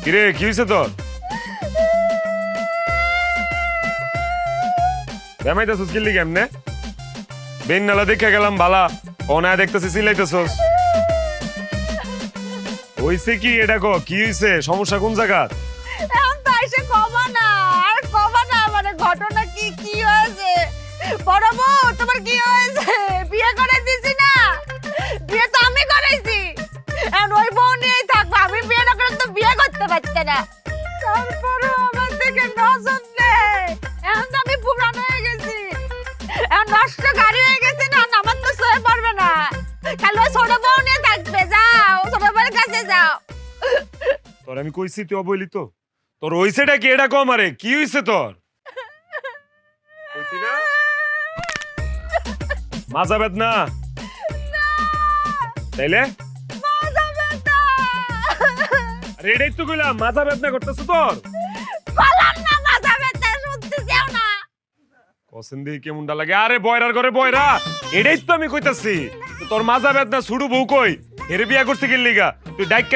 কিরে কি হয়েছে তোর? বেমাইতেছস কিল্লি কেমনে? বেন নালা দেখে গেলাম বালা, অনায় দেখতেছি সিলাইতেছস। হইছে কি এটা কো, কি হইছে? সমস্যা কোন জায়গা? এখন তো এসে কমা না, আর কমা না, মানে ঘটনা কি কি হয়েছে? বড় বউ তোমার কি হয়েছে? বিয়ে করে দিছি না, বিয়ে তো আমি করাইছি। এখন ওই বউ নিয়েই থাকবো, আমি বিয়ে না করলে তো বিয়ে করতে পারতে না। তারপরে আমার থেকে নজর নেই, এখন তো আমি পুরান হয়ে গেছি, এখন নষ্ট গাড়ি হয়ে গেছে না, আমার তো সয়ে পড়বে না। খালি ওই ছোট বউ নিয়ে থাকবে, যাও ছোট বউয়ের কাছে যাও। তোর আমি কইছি তুই অবইলি তো? তোর হইছেটা কি এটা কম, আরে কি হইছে তোর? কইতি না মাজা বেদনা? তাইলে মাজা ব্যথা। আরে এটাই তো কইলাম, মাজা বেদনা করতেছ তোর? বললাম না মাজা ব্যথা, শুনতে যাও না। কসেন দিয়ে কেমনটা লাগে? আরে বয়রার ঘরে বয়রা, এটাই তো আমি কইতাছি। তোর মাজা বেদনা ছুড়ু বউ কই? এর বিয়া করতে গেলি গা তুই ডাইক